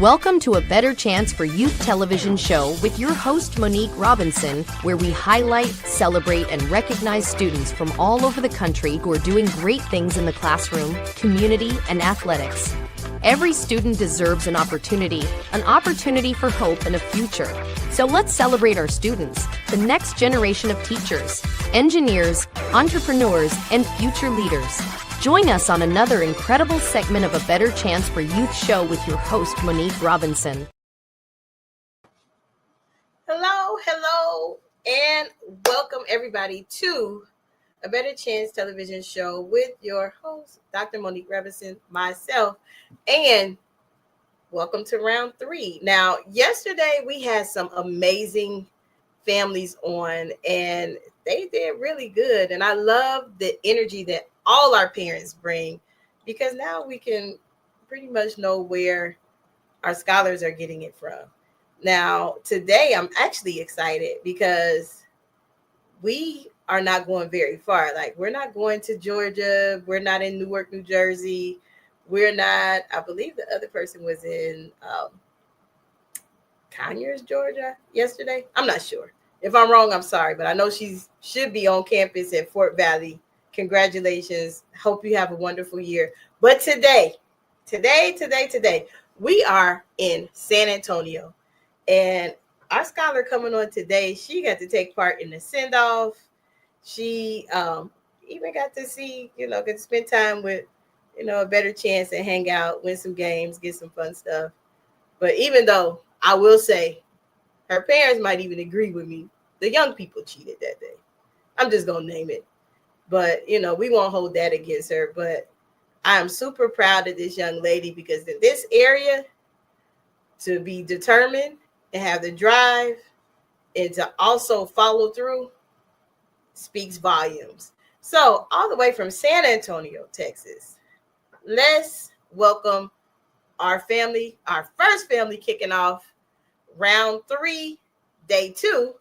Welcome to A Better Chance for Youth television show with your host, Monique Robinson, where we highlight, celebrate, and recognize students from all over the country who are doing great things in the classroom, community, and athletics. Every student deserves an opportunity for hope and a future. So let's celebrate our students, the next generation of teachers, engineers, entrepreneurs, and future leaders. Join us on another incredible segment of A Better Chance for Youth show with your host, Monique Robinson. Hello, and welcome everybody to A Better Chance television show with your host, Dr. Monique Robinson, myself, and welcome to round 3. Now, yesterday we had some amazing families on, and they did really good, and I love the energy that all our parents bring, because now we can pretty much know where our scholars are getting it from. Now, today I'm actually excited because we are not going very far. Like, we're not going to Georgia. We're not in Newark, New Jersey. We're not, I believe the other person was in Conyers, Georgia yesterday. I'm not sure. If I'm wrong, I'm sorry, but I know she should be on campus at Fort Valley. Congratulations. Hope you have a wonderful year. But today, we are in San Antonio. And our scholar coming on today, she got to take part in the send-off. She even got to see, get to spend time with, A Better Chance and hang out, win some games, get some fun stuff. But even though I will say her parents might even agree with me, the young people cheated that day. I'm just going to name it. But, we won't hold that against her. But I am super proud of this young lady, because in this area, to be determined and have the drive and to also follow through speaks volumes. So all the way from San Antonio, Texas, let's welcome our family, our first family kicking off round 3, day 2.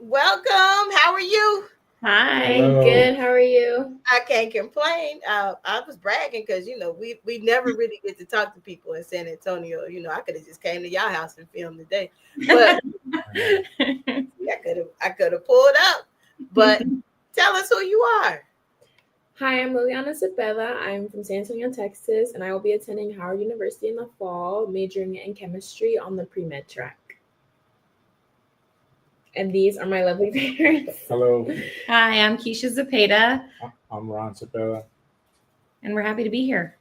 Welcome. How are you? Hi. Hello. Good. How are you? I can't complain. I was bragging because, we never really get to talk to people in San Antonio. I could have just came to y'all house and filmed today. But I could have pulled up. But tell us who you are. Hi, I'm Liliana. I'm from San Antonio, Texas, and I will be attending Howard University in the fall, majoring in chemistry on the pre-med track. And these are my lovely parents. Hello, Hi, I'm Keisha Zepeda, I'm Ron Sabella. and we're happy to be here.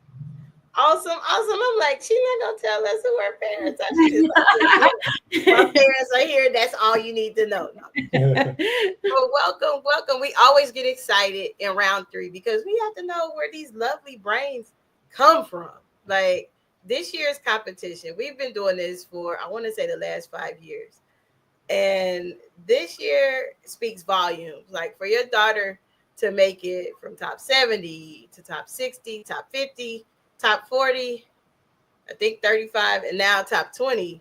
Awesome. I'm like, she's not going to tell us who her parents are. She's like, my parents are here. That's all you need to know. No. Well, welcome. We always get excited in round 3 because we have to know where these lovely brains come from. Like, this year's competition, we've been doing this for, I want to say, the last 5 years. And this year speaks volumes. Like, for your daughter to make it from top 70 to top 60, top 50, top 40, I think 35, and now top 20,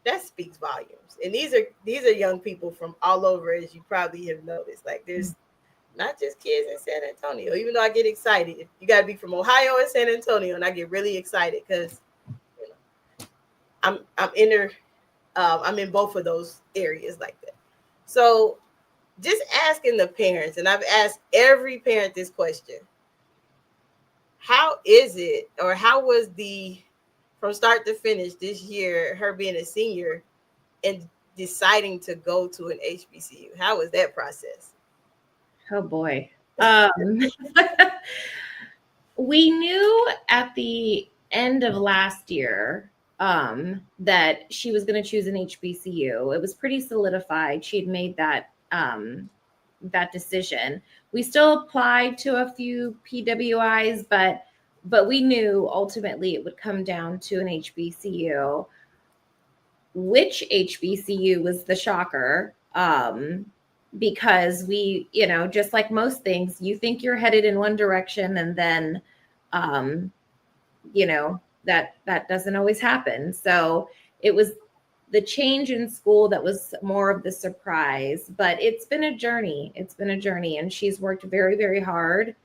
that speaks volumes. And these are young people from all over, as you probably have noticed. Like, there's not just kids in San Antonio. Even though I get excited, you got to be from Ohio and San Antonio, and I get really excited because I'm in both of those areas like that. So just asking the parents, and I've asked every parent this question: how is it, or how was from start to finish this year, her being a senior and deciding to go to an HBCU? How was that process? Oh boy. We knew at the end of last year that she was going to choose an HBCU. It was pretty solidified. She had made that decision. We still applied to a few PWIs, but we knew ultimately it would come down to an HBCU. Which HBCU was the shocker? Because we, just like most things, you think you're headed in one direction, and then, that doesn't always happen. So it was the change in school that was more of the surprise, but it's been a journey. And she's worked very, very hard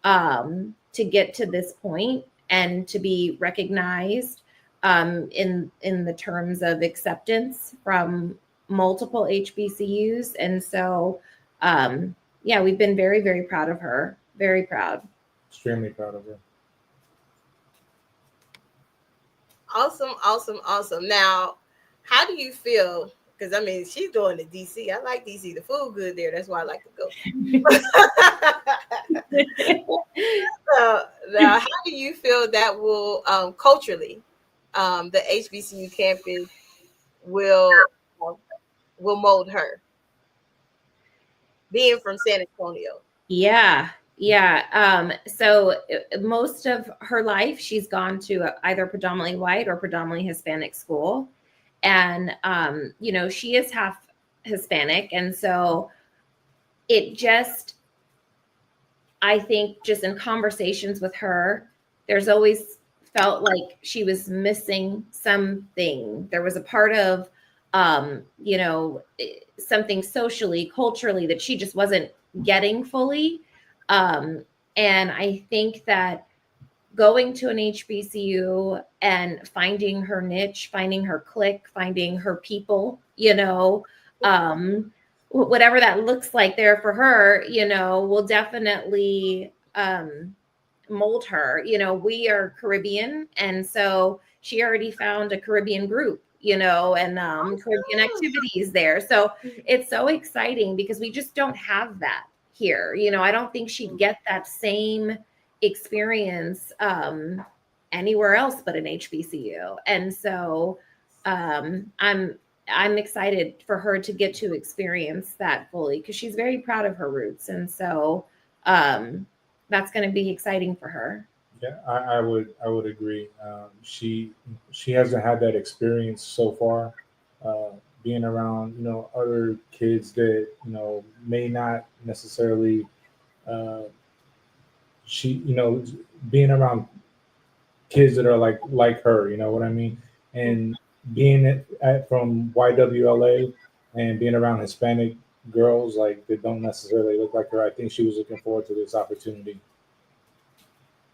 to get to this point. and to be recognized in the terms of acceptance from multiple HBCUs. And so, yeah, we've been very, very proud of her. Very proud. Extremely proud of her. Awesome. Now, how do you feel? Because I mean, she's going to DC. I like DC. The food good there. That's why I like to go. Now, how do you feel that will culturally, the HBCU campus will mold her? Being from San Antonio. Yeah. So most of her life, she's gone to either predominantly white or predominantly Hispanic school. And, she is half Hispanic. And so I think just in conversations with her, there's always felt like she was missing something. There was a part of, something socially, culturally that she just wasn't getting fully. And I think that going to an HBCU and finding her niche, finding her clique, finding her people, whatever that looks like there for her, will definitely mold her. We are Caribbean, and so she already found a Caribbean group, and Caribbean activities there. So it's so exciting because we just don't have that here. I don't think she'd get that same experience anywhere else but an HBCU. And so I'm excited for her to get to experience that fully because she's very proud of her roots. And so that's going to be exciting for her. Yeah, I would agree. She hasn't had that experience so far, being around other kids that may not necessarily. Being around kids that are like her, you know what I mean, and being from YWLA and being around Hispanic girls that don't necessarily look like her. I think she was looking forward to this opportunity.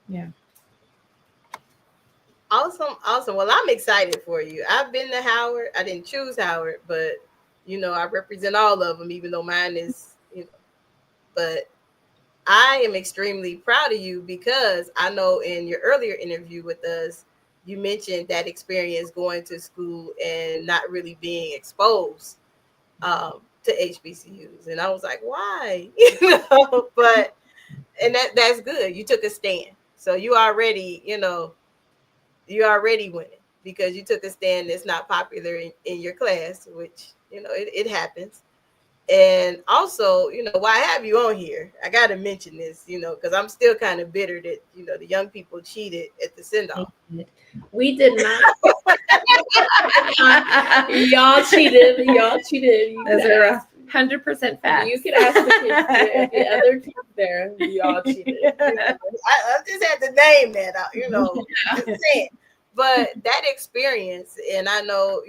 Yeah. Awesome. Well, I'm excited for you. I've been to Howard. I didn't choose Howard, but I represent all of them, even though mine is, but I am extremely proud of you because I know in your earlier interview with us, you mentioned that experience going to school and not really being exposed to HBCUs. And I was like, why? But that's good. You took a stand. So you already winning because you took a stand that's not popular in your class, which, it happens. And also, why I have you on here, I got to mention this, because I'm still kind of bitter that, the young people cheated at the send-off. We did not. Y'all cheated. Those are 100% facts. You could ask the kids there, the other kids there. Y'all cheated. I just had to name that out, just saying. But that experience, and I know,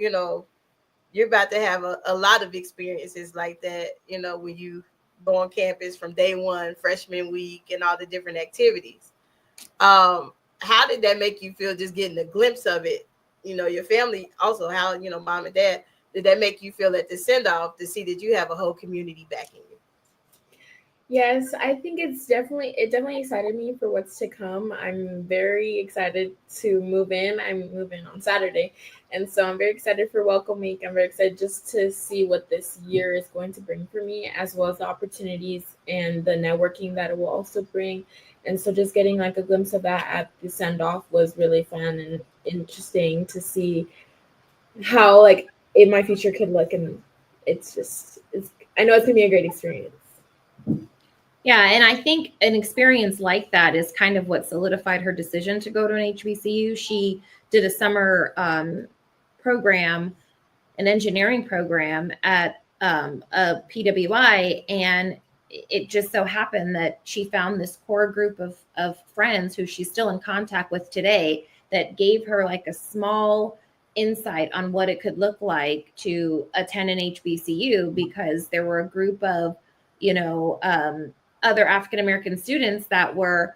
you're about to have a lot of experiences like that, when you go on campus from day one, freshman week, and all the different activities. How did that make you feel just getting a glimpse of it? Your family also, how, mom and dad, did that make you feel at the send-off to see that you have a whole community backing you? Yes, I think it definitely excited me for what's to come. I'm very excited to move in. I'm moving on Saturday. And so I'm very excited for Welcome Week. I'm very excited just to see what this year is going to bring for me, as well as the opportunities and the networking that it will also bring. And so just getting a glimpse of that at the send-off was really fun and interesting to see how my future could look. And I know it's going to be a great experience. Yeah, and I think an experience like that is kind of what solidified her decision to go to an HBCU. She did a summer program, an engineering program at a PWI, and it just so happened that she found this core group of friends who she's still in contact with today that gave her a small insight on what it could look like to attend an HBCU, because there were a group of, other African-American students that were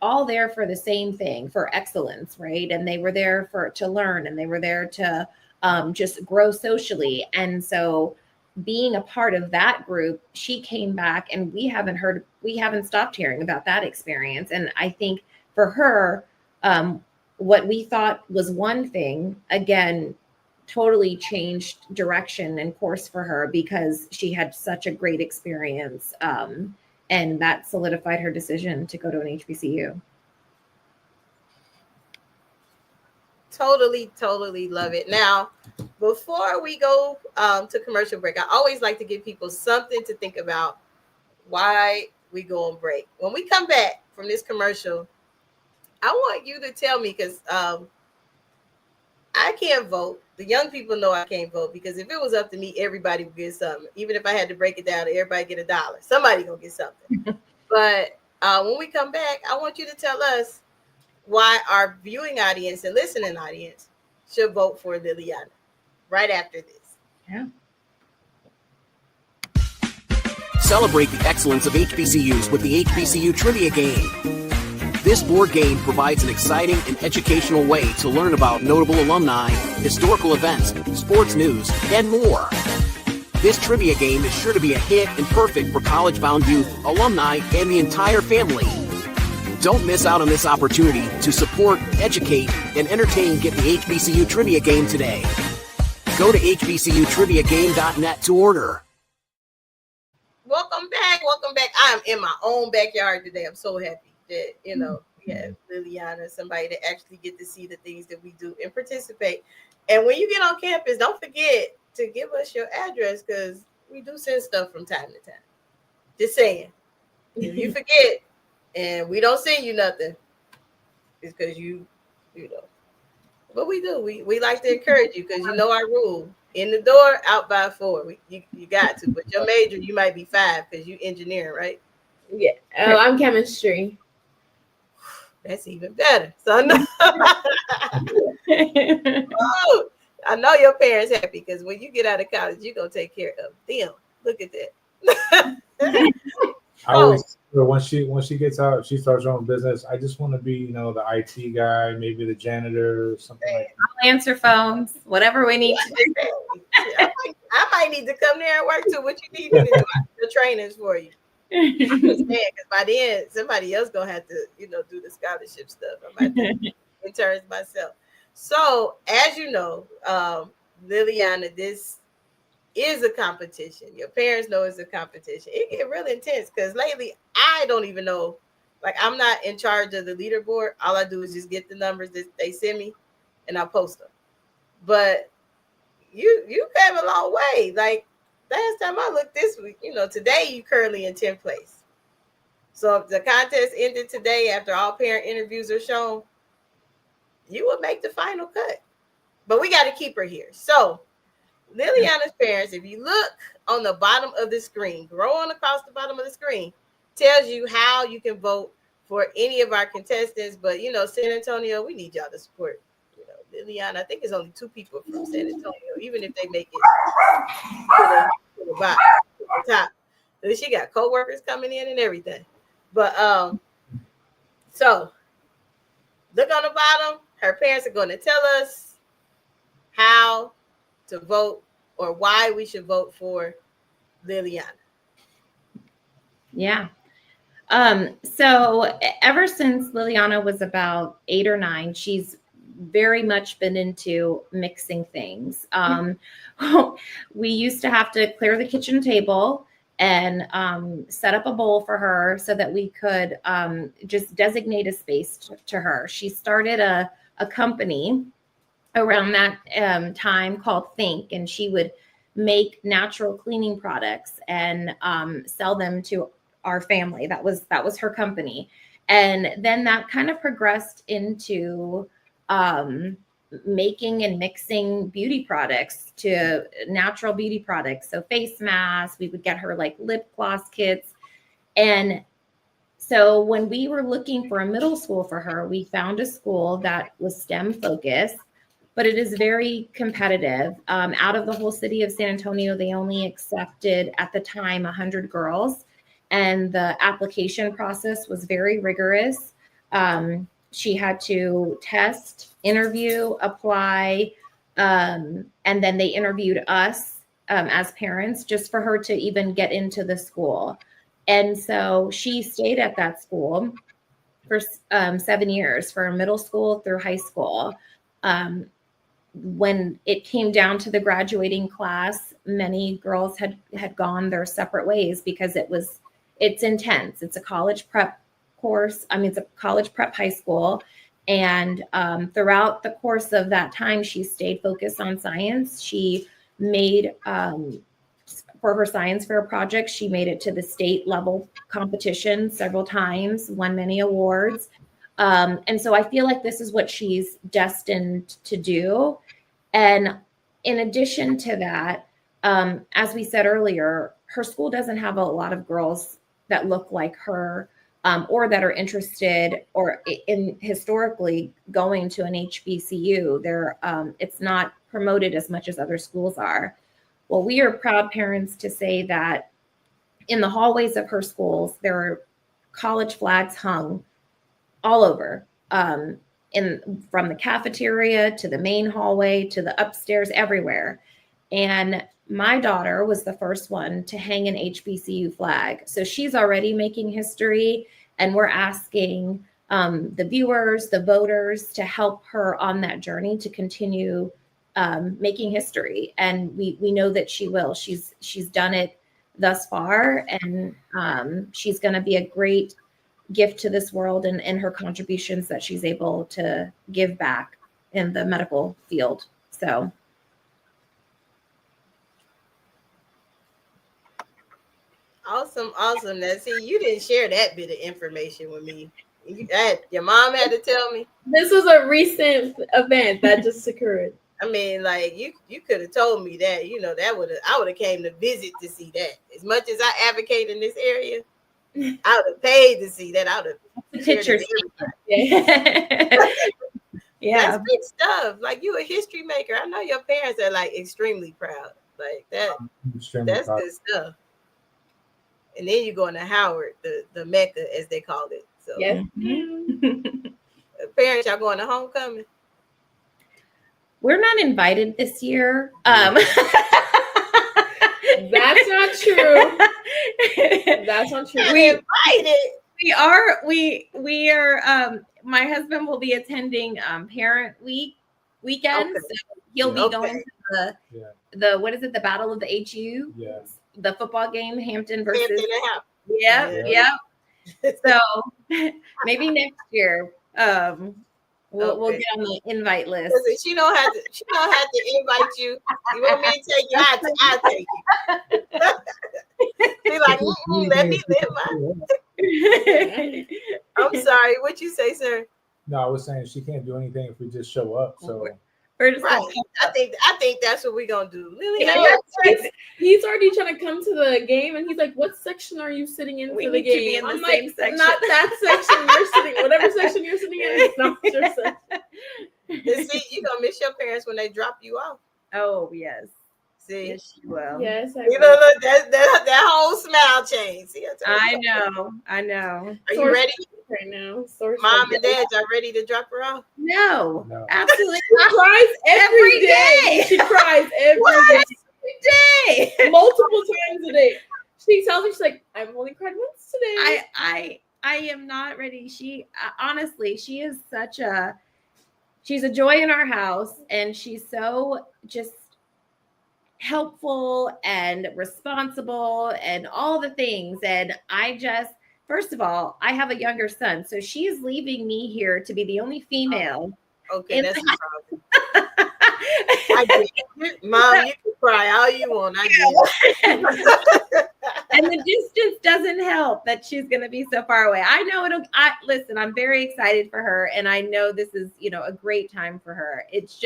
all there for the same thing, for excellence, right? And they were there to learn, and they were there to just grow socially. And so being a part of that group, she came back, and we haven't stopped hearing about that experience. And I think for her, what we thought was one thing, again, totally changed direction and course for her because she had such a great experience. And that solidified her decision to go to an HBCU. Totally love it. Now, before we go to commercial break, I always like to give people something to think about why we go on break. When we come back from this commercial, I want you to tell me, because I can't vote. The young people know I can't vote, because if it was up to me, everybody would get something. Even if I had to break it down, everybody get $1. Somebody gonna get something. But when we come back, I want you to tell us why our viewing audience and listening audience should vote for Liliana right after this. Yeah. Celebrate the excellence of HBCUs with the HBCU Trivia Game. This board game provides an exciting and educational way to learn about notable alumni, historical events, sports news, and more. This trivia game is sure to be a hit and perfect for college-bound youth, alumni, and the entire family. Don't miss out on this opportunity to support, educate, and entertain. Get the HBCU Trivia Game today. Go to hbcutriviagame.net to order. Welcome back. I'm in my own backyard today. I'm so happy that, we have Liliana, somebody that actually get to see the things that we do and participate. And when you get on campus, don't forget to give us your address, because we do send stuff from time to time. Just saying. If you forget and we don't send you nothing, it's because you know. But we do. We like to encourage you, because you know our rule. In the door, out by 4. You got to. But your major, you might be 5 because you engineering, right? Yeah. Oh, I'm chemistry. That's even better. So I know your parents happy, because when you get out of college, you're going to take care of them. Look at that. I always, when she gets out, she starts her own business. I just want to be, the IT guy, maybe the janitor, or something like that. I'll answer phones, whatever we need to do. I might need to come there and work too. What you need to do, the trainings for you. Because by then somebody else gonna have to, do the scholarship stuff. I might interns myself. So as you know, Liliana, this is a competition. Your parents know it's a competition. It get really intense, because lately I don't even know. Like, I'm not in charge of the leaderboard. All I do is just get the numbers that they send me, and I post them. But you came a long way. Like, last time I looked this week, today you currently in 10th place. So if the contest ended today after all parent interviews are shown, you will make the final cut. But we got to keep her here. So Liliana's parents, if you look on the bottom of the screen, scrolling across the bottom of the screen, tells you how you can vote for any of our contestants. But, San Antonio, we need y'all to support. Liliana, I think it's only 2 people from San Antonio, even if they make it to the bottom, to the top. She got co-workers coming in and everything. But so look on the bottom. Her parents are going to tell us how to vote, or why we should vote for Liliana. Yeah. So ever since Liliana was about 8 or 9, she's very much been into mixing things. We used to have to clear the kitchen table and set up a bowl for her so that we could just designate a space to her. She started a company around that time called Think, and she would make natural cleaning products and sell them to our family. That was her company. And then that kind of progressed into making and mixing beauty products, to natural beauty products. So face masks, we would get her like lip gloss kits. And so when we were looking for a middle school for her, we found a school that was STEM focused, but it is very competitive. Out of the whole city of San Antonio, they only accepted at the time 100 girls. And the application process was very rigorous. She had to test, interview, apply, and then they interviewed us as parents just for her to even get into the school. And so she stayed at that school for 7 years, from middle school through high school. When it came down to the graduating class, many girls had gone their separate ways because it's intense. It's a college prep course. I mean, it's a college prep high school. And throughout the course of that time, she stayed focused on science. She made, for her science fair project, she made it to the state level competition several times, won many awards. And so I feel like this is what she's destined to do. And in addition to that, as we said earlier, her school doesn't have a lot of girls that look like her, or that are interested or in historically going to an HBCU. It's not promoted as much as other schools are. Well, we are proud parents to say that in the hallways of her schools, there are college flags hung all over, from the cafeteria to the main hallway to the upstairs, everywhere. And my daughter was the first one to hang an HBCU flag. So she's already making history, and we're asking the viewers, the voters, to help her on that journey to continue making history. And we know that she will. She's done it thus far, and she's going to be a great gift to this world and her contributions that she's able to give back in the medical field. So. Awesome. Now, see, you didn't share that bit of information with me. Your mom had to tell me. This was a recent event that just occurred. I mean, like you could have told me that. I would have came to visit to see that. As much as I advocate in this area, I would have paid to see that. I would have pictures. Yeah, that's big stuff. Like, you a history maker. I know your parents are like extremely proud. Like that. That's good stuff. And then you go into Howard, the Mecca, as they call it. So, yes. Parents, y'all going to homecoming? We're not invited this year. That's not true. That's not true. We invited. We are. My husband will be attending Parent weekend. Okay. So he'll be going to the what is it? The Battle of the HU. Yeah. The football game, Hampton versus. Yeah. So maybe next year, we'll get on the invite list. Listen, she don't have to invite you. You want me to take you? I'll take you. Be like, let me live. I'm sorry. What you say, sir? No, I was saying she can't do anything if we just show up. So. Right. I think that's what we're gonna do. Liliana, he's already trying to come to the game, and he's like, "What section are you sitting in for the game?" I'm like, "Not that section. You're sitting, whatever section you're sitting in, it's not your section." And see, you're gonna miss your parents when they drop you off. Oh yes. See, yes, you will. Yes, look that whole smile change. See, I know. Are you ready? Right now, Mom and Dad, y'all ready to drop her off? No. Absolutely. She cries every day. She cries every day. Multiple times a day. She tells me, she's like, "I've only cried once today." I am not ready. She honestly, she is she's a joy in our house, and she's so just helpful and responsible and all the things. And first of all, I have a younger son, so she's leaving me here to be the only female. Okay, that's the problem. I get it. Mom, you can cry all you want. I get it. And the distance doesn't help that she's going to be so far away. I know listen, I'm very excited for her, and I know this is, a great time for her. It's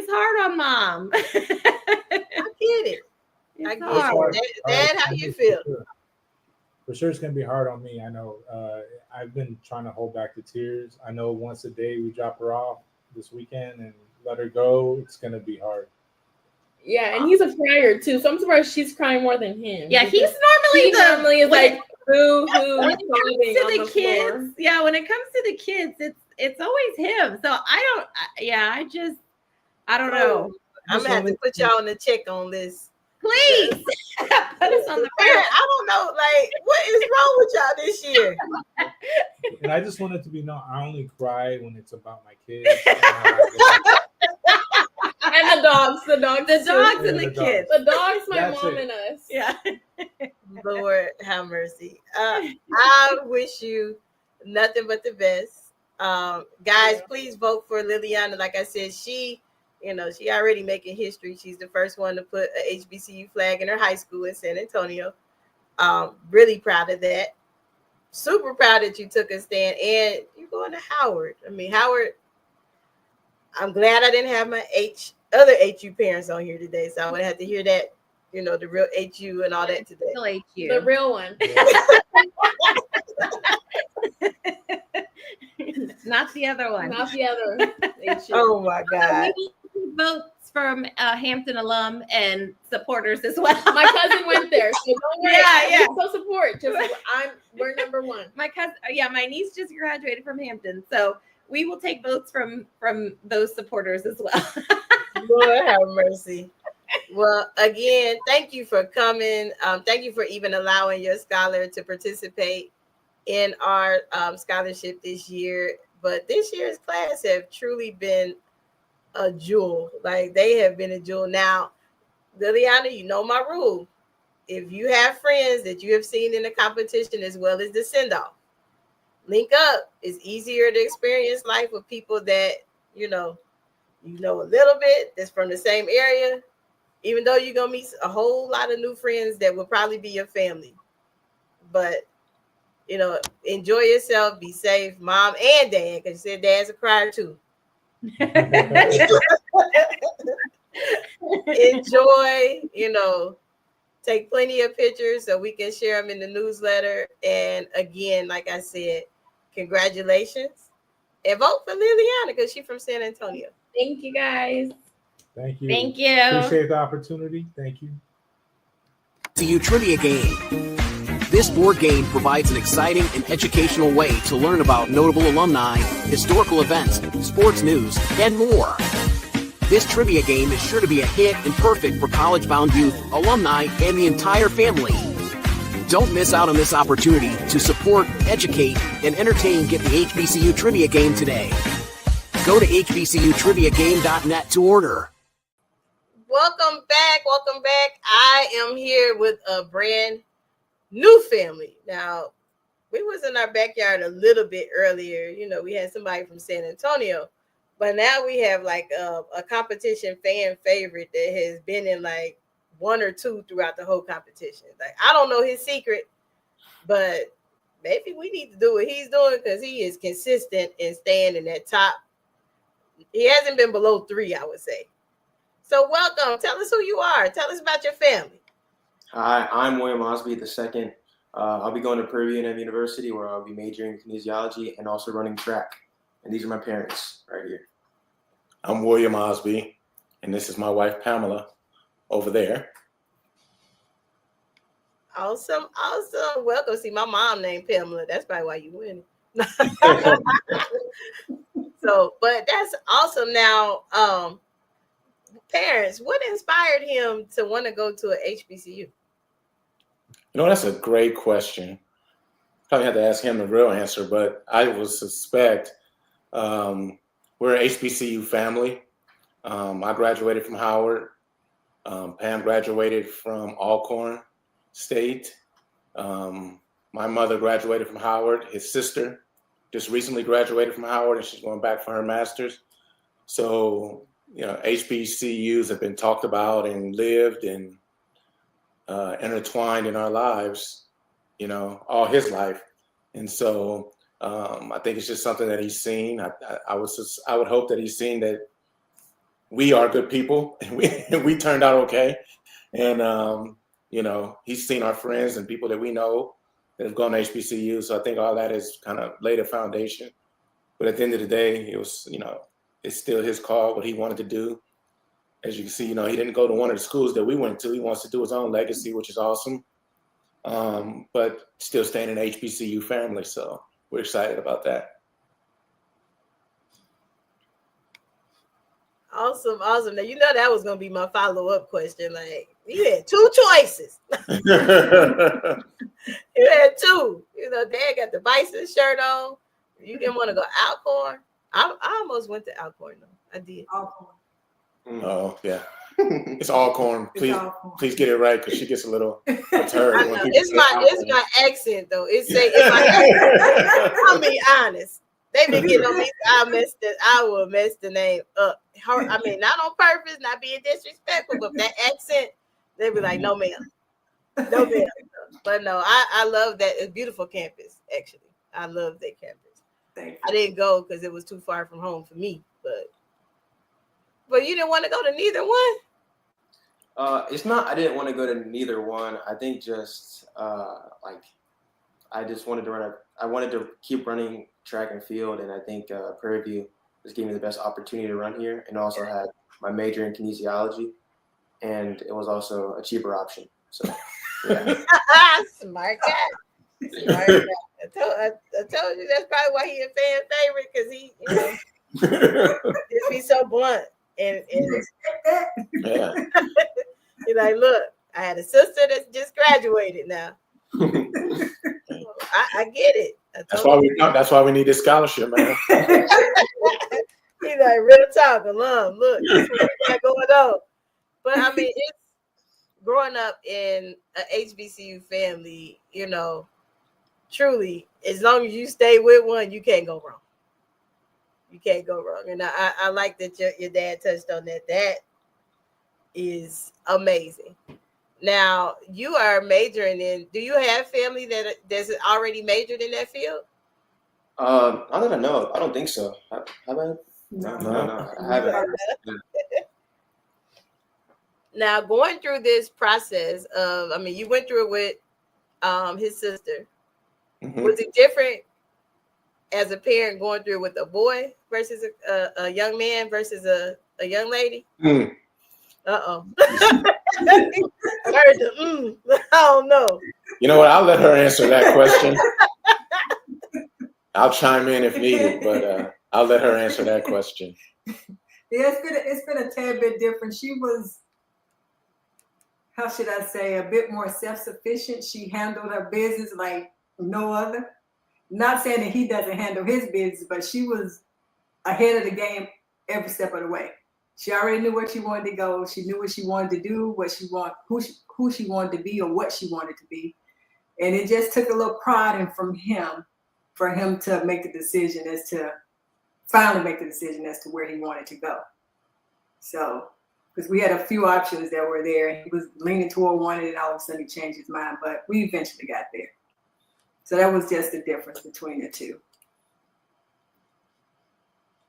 hard on Mom. I get it. I get it. Dad, how you feel? For sure, it's going to be hard on me. I know I've been trying to hold back the tears. I know once a day we drop her off this weekend and let her go. It's going to be hard. Yeah, and he's a crier too, so I'm surprised she's crying more than him. Yeah, he normally is Who's When it comes sobbing to on the the kids, floor? yeah, when it comes to the kids, it's always him. So I don't know. I'm gonna have to put y'all on the check on this. Please put us on the Parent, I don't know, like, what is wrong with y'all this year? And I just want it to be known, I only cry when it's about my kids. And the dogs and the dogs. kids. The dogs, my That's mom it. and us. Yeah. Lord have mercy. I wish you nothing but the best. Guys, please vote for Liliana. Like I said, she already making history. She's the first one to put a HBCU flag in her high school in San Antonio. Really proud of that. Super proud that you took a stand, and you're going to Howard. I mean, Howard, I'm glad I didn't have my other HU parents on here today, so I would have to hear that, the real HU and all that today. Still HU. The real one. Not the other one. Not the other. Oh my God. We need votes from Hampton alum and supporters as well. My cousin went there, so don't worry. Yeah. So support. We're number one. My cousin, my niece just graduated from Hampton, so we will take votes from those supporters as well. Lord have mercy. Well, again, thank you for coming. Thank you for even allowing your scholar to participate in our scholarship this year. But this year's class have truly been a jewel. Like, they have been a jewel. Now, Liliana, you know my rule. If you have friends that you have seen in the competition as well as the send-off, link up. It's easier to experience life with people that you know a little bit, that's from the same area, even though you're gonna meet a whole lot of new friends that will probably be your family. But enjoy yourself, be safe, mom and dad, because you said dad's a crier too. Enjoy, take plenty of pictures so we can share them in the newsletter. And again, like I said, congratulations, and vote for Liliana because she's from San Antonio. Thank you, guys. Thank you. Thank you. Appreciate the opportunity. Thank you. HBCU Trivia Game. This board game provides an exciting and educational way to learn about notable alumni, historical events, sports news, and more. This trivia game is sure to be a hit and perfect for college-bound youth, alumni, and the entire family. Don't miss out on this opportunity to support, educate, and entertain Get the HBCU Trivia Game today. Go to hbcutriviagame.net to order. Welcome back. I am here with a brand new family. Now, we was in our backyard a little bit earlier. We had somebody from San Antonio, but now we have like a competition fan favorite that has been in like one or two throughout the whole competition. Like, I don't know his secret, but maybe we need to do what he's doing because he is consistent in staying in that top. He hasn't been below 3, I would say. So welcome. Tell us who you are. Tell us about your family. Hi, I'm William Osby II. I'll be going to Prairie View A&M University, where I'll be majoring in kinesiology and also running track. And these are my parents right here. I'm William Osby, and this is my wife, Pamela, over there. Awesome. Welcome. See, my mom named Pamela. That's probably why you win. So, but that's awesome. Now, parents, what inspired him to want to go to a HBCU? That's a great question. Probably have to ask him the real answer, but I would suspect we're an HBCU family. I graduated from Howard. Pam graduated from Alcorn State. My mother graduated from Howard. His sister just recently graduated from Howard, and she's going back for her master's. So, HBCUs have been talked about and lived and intertwined in our lives, all his life. And so I think it's just something that he's seen. I would hope that he's seen that we are good people and we turned out okay. And, he's seen our friends and people that we know that have gone to HBCU. So I think all that has kind of laid a foundation. But at the end of the day, it was, it's still his call, what he wanted to do. As you can see, he didn't go to one of the schools that we went to. He wants to do his own legacy, which is awesome. but still staying in HBCU family. So we're excited about that. Awesome. Now, you know that was going to be my follow-up question. Like, you had two choices. You had two. You know, Dad got the Bison shirt on. You didn't want to go Alcorn. I almost went to Alcorn, though. I did. Alcorn. Oh, yeah. It's Alcorn. Please, Alcorn. please get it right, because she gets a little perturbed. I know. It's my accent, though. I'll be honest. They be getting on me. I will mess the name up. I mean, not on purpose, not being disrespectful, but that accent, they be like, no, ma'am. No, ma'am. But no, I love that. It's a beautiful campus, actually. I love that campus. I didn't go because it was too far from home for me, but you didn't want to go to neither one? It's not, I didn't want to go to neither one. I think just I just wanted to I wanted to keep running track and field, and I think Prairie View just gave me the best opportunity to run here, and also had my major in kinesiology, and it was also a cheaper option. So, yeah. Smart guy. Smart guy. I told you that's probably why he a fan favorite, because he, just be so blunt and Yeah. You're like, look, I had a sister that's just graduated now. I get it. That's why we need this scholarship, man. He's like, real talk, alum. Look, this is what we got going on. But I mean, it's growing up in an HBCU family, you know, truly, as long as you stay with one, you can't go wrong. You can't go wrong. And I like that your dad touched on that. That is amazing. Now, you are majoring in, do you have family that's already majored in that field? Not that I know of. I don't think so. Have I? No, I haven't. Now, going through this process of, I mean, you went through it with his sister. Mm-hmm. Was it different as a parent going through it with a boy versus a young man versus a young lady? Mm. Uh-oh. I heard the I don't know. You know what? I'll let her answer that question. I'll chime in if needed, but I'll let her answer that question. Yeah, it's been a tad bit different. She was, how should I say, a bit more self-sufficient. She handled her business like no other. Not saying that he doesn't handle his business, but she was ahead of the game every step of the way. She already knew where she wanted to go. She knew what she wanted to do, who she wanted to be, or what she wanted to be. And it just took a little pride from him for him to make the decision finally make the decision as to where he wanted to go. So, because we had a few options that were there, and he was leaning toward one, and then all of a sudden he changed his mind, but we eventually got there. So that was just the difference between the two.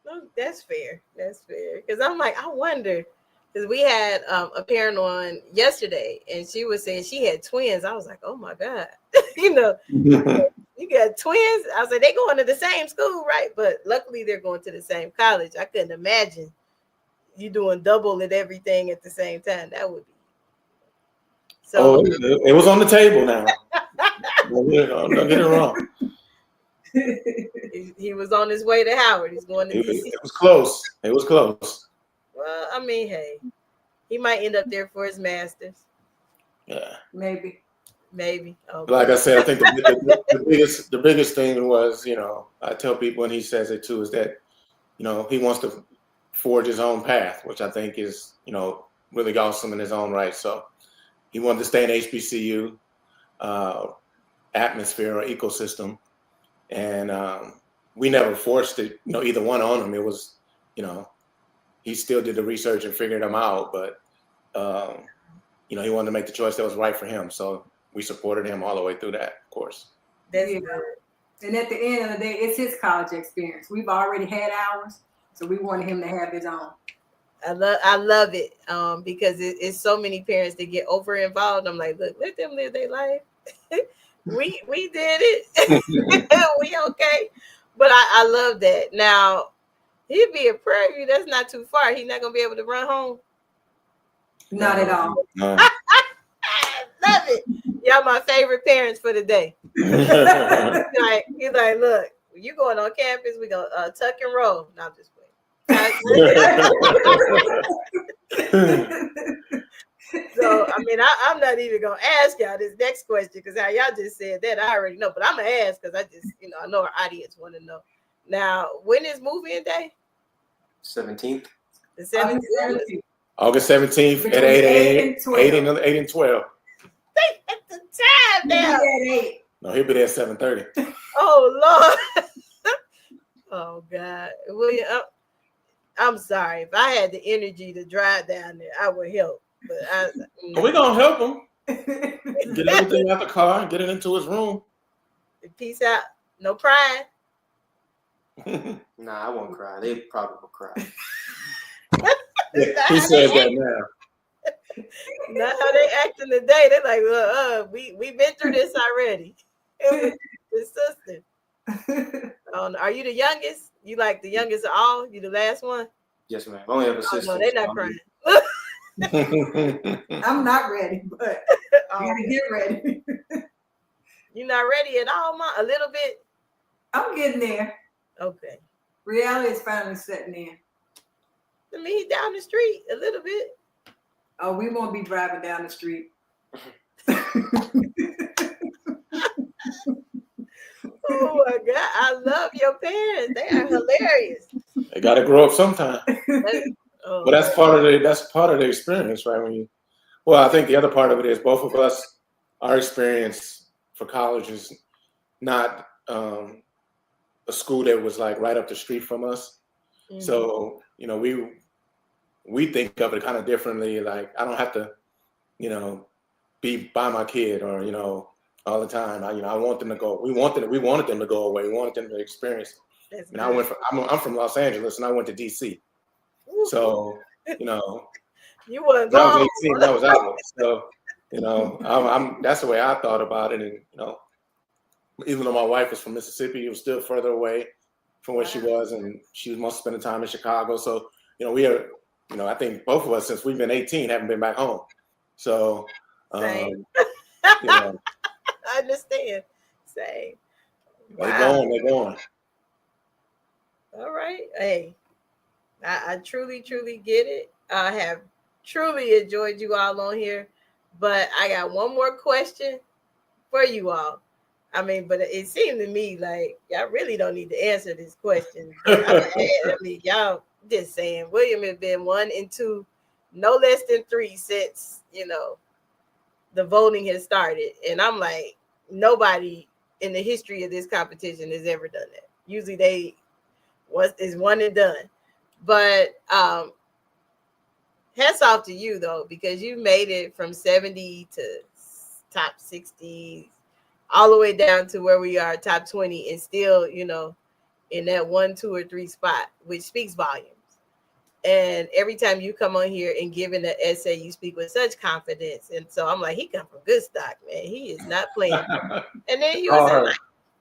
No, that's fair. That's fair. Because I'm like, I wonder, because we had a parent on yesterday, and she was saying she had twins. I was like, oh my God, you know, you got twins. I was like, they going to the same school, right? But luckily they're going to the same college. I couldn't imagine you doing double at everything at the same time. That would be. So it was on the table now. Don't get it wrong. He was on his way to Howard. He's going to DC. It was close. It was close. Well, I mean, hey, he might end up there for his master's. Yeah, maybe. Okay. Like I said, I think the biggest thing was, you know, I tell people when he says it too, is that, you know, he wants to forge his own path, which I think is, you know, really awesome in his own right. So he wanted to stay in HBCU atmosphere or ecosystem. And we never forced it, you know, either one on him. It was, you know, he still did the research and figured them out, but you know, he wanted to make the choice that was right for him. So we supported him all the way through that, of course. That's good. And at the end of the day, it's his college experience. We've already had ours, so we wanted him to have his own. I love it because it's so many parents that get over involved. I'm like, look, let them live their life. we did it. We okay. But I love that. Now, he'd be at Prairie View. That's not too far. He's not gonna be able to run home. Not at all. No. Love it. Y'all my favorite parents for the day. He's like, look, you going on campus, we gonna tuck and roll. No, I'm just playing. So I mean, I'm not even gonna ask y'all this next question because how y'all just said that I already know, but I'm gonna ask because I just I know our audience want to know. Now, when is move-in day? 17th. The 17th. August 17th at 8 and 12. At the time now. No, he'll be there at 7:30. Oh Lord. Oh God. William, I'm sorry. If I had the energy to drive down there, I would help. But we're gonna help him. Get everything out the car and get it into his room. Peace out. No crying. Nah, I won't cry. They probably will cry. He says that now. Not how they acting today. They're like, we've been through this already. Consistent. Are you the youngest? You like the youngest of all? You the last one? Yes, ma'am. I only have a sister. No, they're not crying. I'm not ready, but I gotta get ready. You're not ready at all, Mom? A little bit? I'm getting there. Okay. Reality is finally setting in. I mean, he's down the street a little bit. Oh, we won't be driving down the street. Oh my God, I love your parents. They are hilarious. They gotta grow up sometime. But that's part of the experience, right? I think the other part of it is both of us, our experience for college is not a school that was like right up the street from us. Mm-hmm. So, we think of it kind of differently. Like I don't have to, be by my kid or, all the time. I want them to go. We wanted them to go away. We wanted them to experience. And I'm from Los Angeles and I went to DC. So, you weren't going. I was 18, I was out. So, that's the way I thought about it. And, even though my wife is from Mississippi, it was still further away from where she was. And she was most spending time in Chicago. So, we are, I think both of us, since we've been 18, haven't been back home. So, Same. I understand. Same. Wow. They're going. All right. Hey, I truly, truly get it. I have truly enjoyed you all on here, but I got one more question for you all. I mean, but it seemed to me like y'all really don't need to answer this question. Y'all just saying William has been 1 and 2, no less than 3 since, the voting has started. And I'm like, nobody in the history of this competition has ever done that. Usually is 1 and done. But hats off to you though, because you made it from 70 to top 60, all the way down to where we are, top 20, and still, in that 1, 2, or 3 spot, which speaks volumes. And every time you come on here and give an essay, you speak with such confidence. And so I'm like, he come from good stock, man. He is not playing. And then he was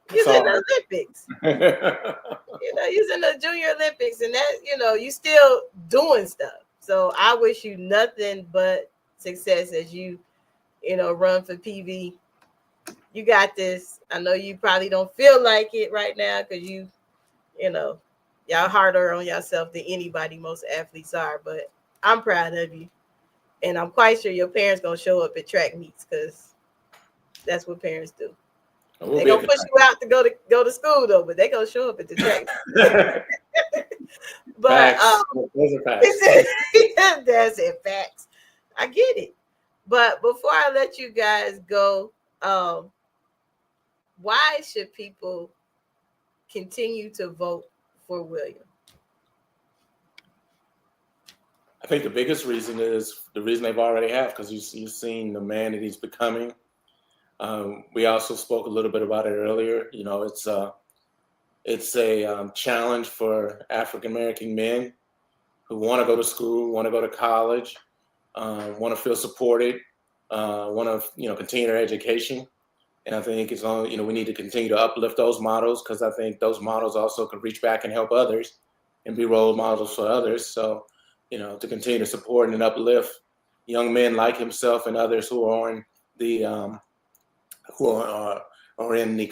in the Olympics. He's in the Junior Olympics, and that, you still doing stuff. So I wish you nothing but success as you, run for PV. You got this. I know you probably don't feel like it right now because y'all harder on yourself than anybody, most athletes are, but I'm proud of you. And I'm quite sure your parents going to show up at track meets because that's what parents do. They're going to push you out to go to school, though, but they're going to show up at the track. But those are facts. That's it, facts. I get it. But before I let you guys go, why should people continue to vote for William? I think the biggest reason is the reason they've already have, because you've seen the man that he's becoming. We also spoke a little bit about it earlier. It's a challenge for African-American men who want to go to school, want to go to college, want to feel supported, want to continue their education. And I think it's we need to continue to uplift those models, because I think those models also can reach back and help others and be role models for others. So, to continue to support and uplift young men like himself and others who are on the who are in the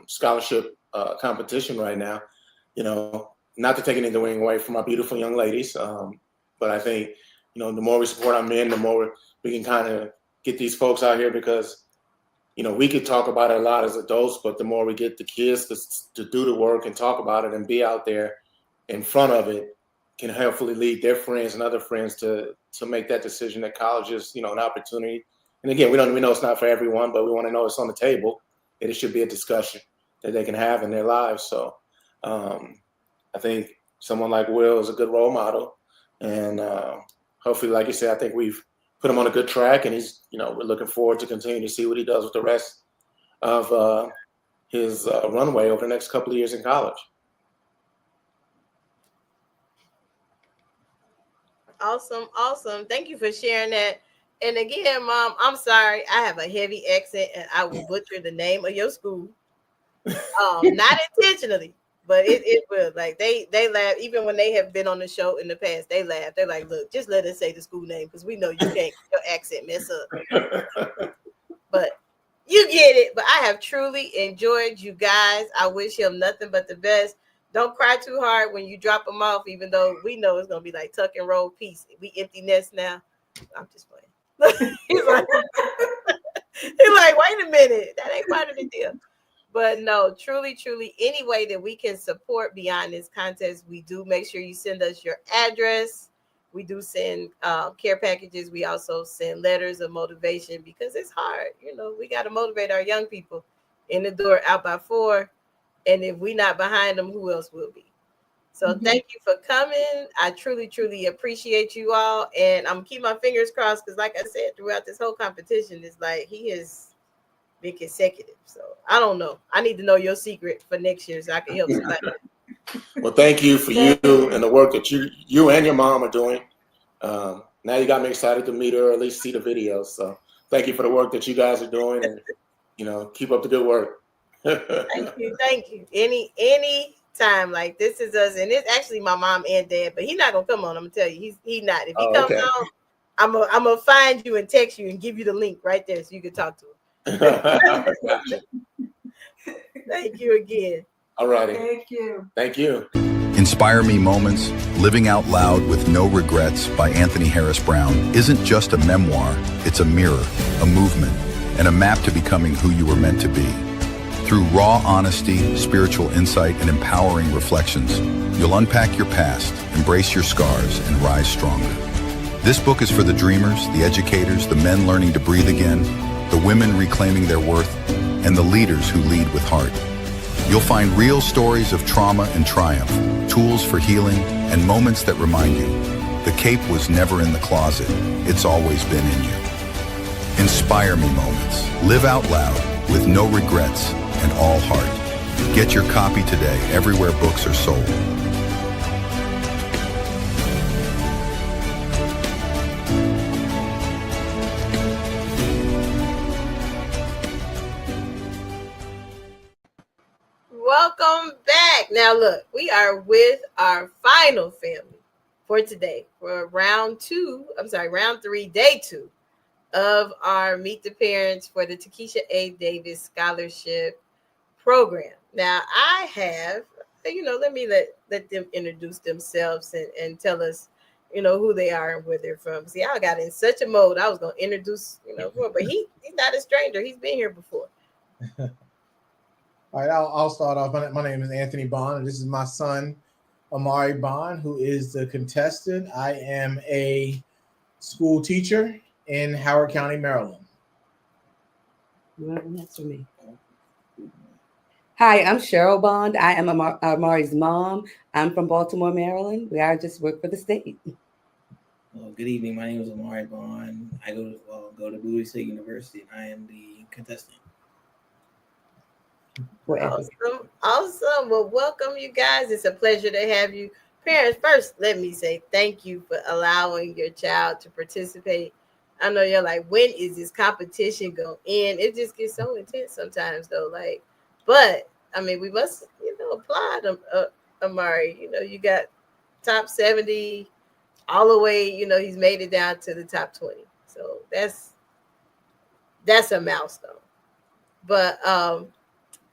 scholarship competition right now. Not to take anything away from our beautiful young ladies, but I think, the more we support our men, the more we can kind of get these folks out here, because, we could talk about it a lot as adults, but the more we get the kids to do the work and talk about it and be out there in front of it, can hopefully lead their friends and other friends to make that decision that college is, an opportunity. And again, we know it's not for everyone, but we want to know it's on the table, and it should be a discussion that they can have in their lives. So I think someone like Will is a good role model, and hopefully, like you said, I think we've put him on a good track, and he's, we're looking forward to continue to see what he does with the rest of his runway over the next couple of years in college. Awesome. Thank you for sharing that. And again, Mom, I'm sorry, I have a heavy accent and I will butcher the name of your school. Not intentionally, but it will. Like they laugh, even when they have been on the show in the past, they laugh. They're like, look, just let us say the school name, because we know you can't your accent mess up. But you get it. But I have truly enjoyed you guys. I wish him nothing but the best. Don't cry too hard when you drop him off, even though we know it's gonna be like tuck and roll peace. We empty nest now. I'm just playing. he's like, wait a minute, that ain't part of the deal. But no, truly, any way that we can support beyond this contest, we do. Make sure you send us your address. We do send care packages. We also send letters of motivation, because it's hard. We got to motivate our young people in the door out by 4. And if we're not behind them, who else will be? So Thank you for coming. I truly appreciate you all. And I'm keep my fingers crossed, because like I said, throughout this whole competition, it's like he has been consecutive. So I don't know. I need to know your secret for next year so I can help somebody. Well, thank you for you and the work that you and your mom are doing. Now you got me excited to meet her, or at least see the videos. So thank you for the work that you guys are doing, and keep up the good work. Thank you. Any time, like this is us, and it's actually my mom and dad, but he's not gonna come on. I'm gonna tell you, he's not. If he comes on, I'm gonna find you and text you and give you the link right there so you can talk to him. Thank you again. All righty. Thank you. Inspire Me Moments, Living Out Loud with No Regrets by Anthony Harris Brown isn't just a memoir, it's a mirror, a movement, and a map to becoming who you were meant to be. Through raw honesty, spiritual insight, and empowering reflections, you'll unpack your past, embrace your scars, and rise stronger. This book is for the dreamers, the educators, the men learning to breathe again, the women reclaiming their worth, and the leaders who lead with heart. You'll find real stories of trauma and triumph, tools for healing, and moments that remind you, the cape was never in the closet, it's always been in you. Inspire Me Moments. Live out loud with no regrets and all heart. Get your copy today everywhere books are sold. Welcome back. Now look, we are with our final family for today for round 3, day 2 of our Meet the Parents for the Takesha A. Davis Scholarship Program. Now I have, let me let them introduce themselves and tell us, who they are and where they're from. See, I got in such a mode. I was going to introduce, but he's not a stranger. He's been here before. All right, I'll start off. My name is Anthony Bond, and this is my son, Amari Bond, who is the contestant. I am a school teacher in Howard County, Maryland. That's for me. Hi, I'm Cheryl Bond. I am Amari's mom. I'm from Baltimore, Maryland. I just work for the state. Well, good evening. My name is Amari Bond. I go to Bowie State University, and I am the contestant. Awesome. Well, welcome, you guys. It's a pleasure to have you. Parents, first, let me say thank you for allowing your child to participate. I know you're like, when is this competition going to end? It just gets so intense sometimes, though. But I mean, we must, applaud Amari. You got top 70 all the way. He's made it down to the top 20. So that's a milestone. But so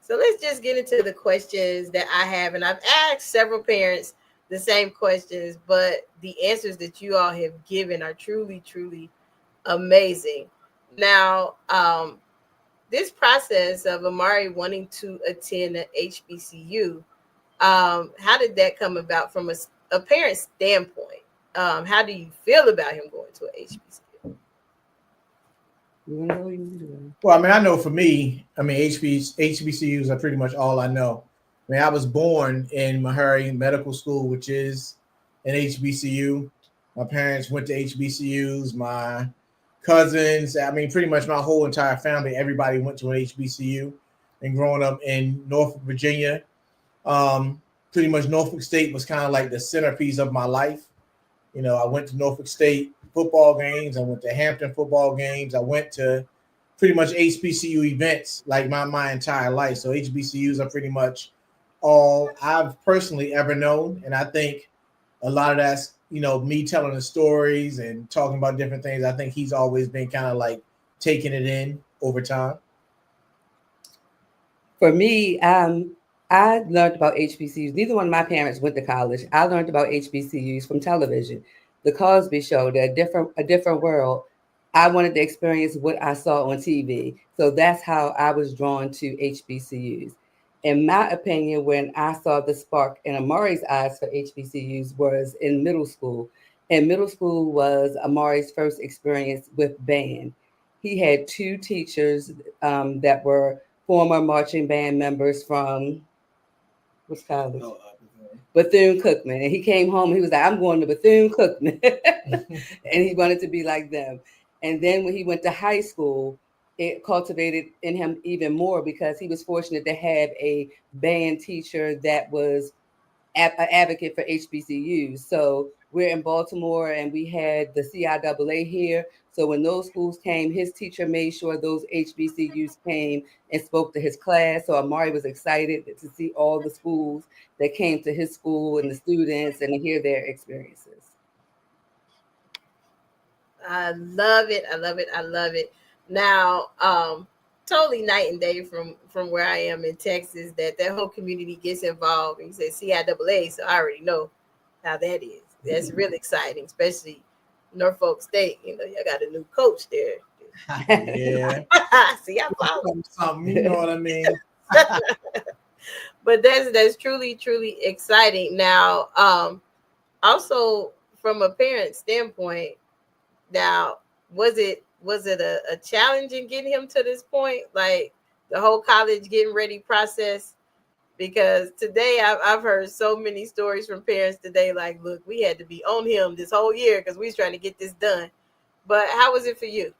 let's just get into the questions that I have, and I've asked several parents the same questions, but the answers that you all have given are truly, truly amazing. Now, this process of Amari wanting to attend an HBCU, how did that come about from a parent standpoint? How do you feel about him going to an HBCU? Well, I mean, I know for me, I mean, HBCUs are pretty much all I know. I mean, I was born in Meharry Medical School, which is an HBCU. My parents went to HBCUs. My cousins, I mean, pretty much my whole entire family, everybody went to an HBCU. And growing up in Norfolk, Virginia, pretty much Norfolk State was kind of like the centerpiece of my life. You know, I went to Norfolk State football games. I went to Hampton football games. I went to pretty much HBCU events like my entire life. So HBCUs are pretty much all I've personally ever known. And I think a lot of that's, you know, me telling the stories and talking about different things. I think he's always been kind of like taking it in over time. For me, I learned about HBCUs. Neither one of my parents went to college. I learned about HBCUs from television. The Cosby Show, a different world. I wanted to experience what I saw on TV. So that's how I was drawn to HBCUs. In my opinion, when I saw the spark in Amari's eyes for HBCUs was in middle school. And middle school was Amari's first experience with band. He had two teachers that were former marching band members from what's college? Bethune-Cookman. And he came home, he was like, I'm going to Bethune-Cookman. And he wanted to be like them. And then when he went to high school, it cultivated in him even more because he was fortunate to have a band teacher that was an advocate for HBCUs. So we're in Baltimore and we had the CIAA here. So when those schools came, his teacher made sure those HBCUs came and spoke to his class. So Amari was excited to see all the schools that came to his school and the students and to hear their experiences. I love it. I love it. I love it. Now, totally night and day from where I am in Texas, that whole community gets involved. And you say CIAA, so I already know how that is. That's really exciting, especially Norfolk State. You know, you got a new coach there. Yeah. See, I follow something, you know what I mean? But that's truly, truly exciting. Now, also from a parent standpoint, now, was it a challenge in getting him to this point, like the whole college getting ready process? Because today I've heard so many stories from parents today, like, look, we had to be on him this whole year because we was trying to get this done. But how was it for you?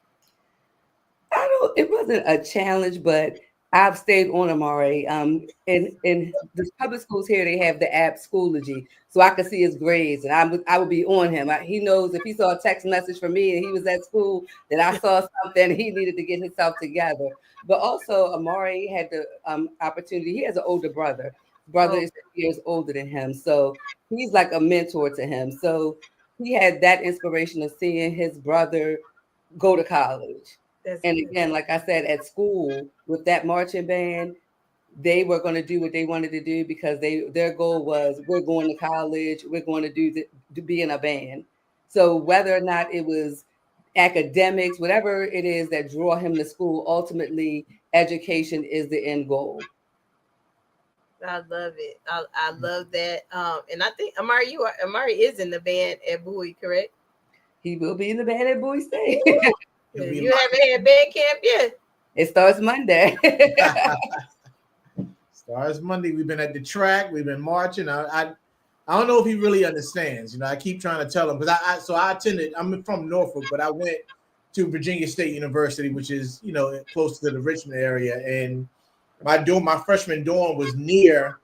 It wasn't a challenge, but I've stayed on Amari. In the public schools here, they have the app Schoology, so I could see his grades, and I would be on him. He knows if he saw a text message from me and he was at school, that I saw something he needed to get himself together. But also, Amari had the opportunity. He has an older brother. Brother is 2 years older than him, so he's like a mentor to him. So he had that inspiration of seeing his brother go to college. And again, like I said, at school with that marching band, they were going to do what they wanted to do because their goal was, we're going to college, we're going to be in a band. So whether or not it was academics, whatever it is that draw him to school, ultimately education is the end goal. I love it. I love that. And I think Amari is in the band at Bowie, correct? He will be in the band at Bowie State. You haven't had band camp yet? It starts Monday. Starts Monday. We've been at the track. We've been marching. I don't know if he really understands. You know, I keep trying to tell him because I attended. I'm from Norfolk, but I went to Virginia State University, which is, you know, close to the Richmond area, and my freshman dorm was near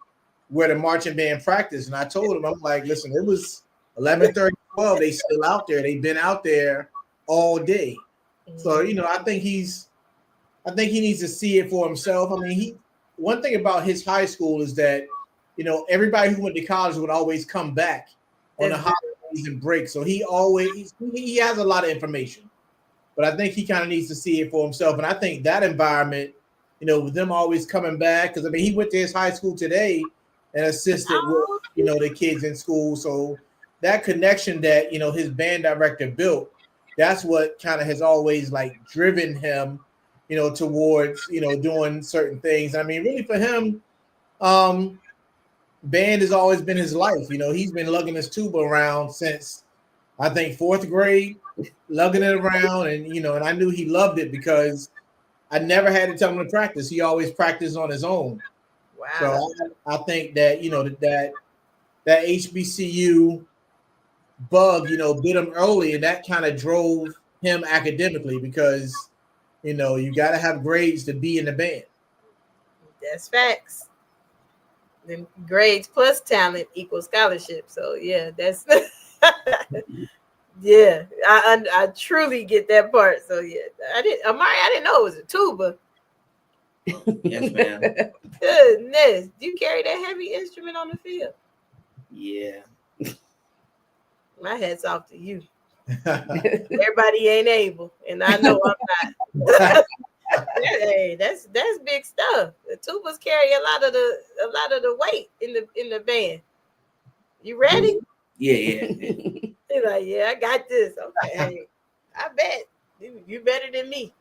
where the marching band practiced. And I told him, I'm like, listen, it was 11:30, 12. They still out there. They've been out there all day. So, you know, I think he needs to see it for himself. I mean, one thing about his high school is that, you know, everybody who went to college would always come back on the holidays and breaks. So he has a lot of information, but I think he kind of needs to see it for himself. And I think that environment, you with them always coming back, because I mean, he went to his high school today and assisted with, the kids in school. So that connection that, his band director built, that's what kind of has always like driven him, towards, doing certain things. I mean, really for him, band has always been his life. He's been lugging his tuba around since I think 4th grade, lugging it around. And, and I knew he loved it because I never had to tell him to practice. He always practiced on his own. Wow. So I think that, that HBCU bug, bit him early, and that kind of drove him academically because, you got to have grades to be in the band. That's facts. Then grades plus talent equals scholarship. So yeah, that's yeah. I truly get that part. So yeah, I didn't know it was a tuba. Yes, ma'am. Goodness, do you carry that heavy instrument on the field? Yeah. My hat's off to you. Everybody ain't able, and I know I'm not. Hey, that's big stuff. The tubas carry a lot of the weight in the band. You ready? Yeah. He's like, yeah, I got this. Okay, hey, I bet you better than me.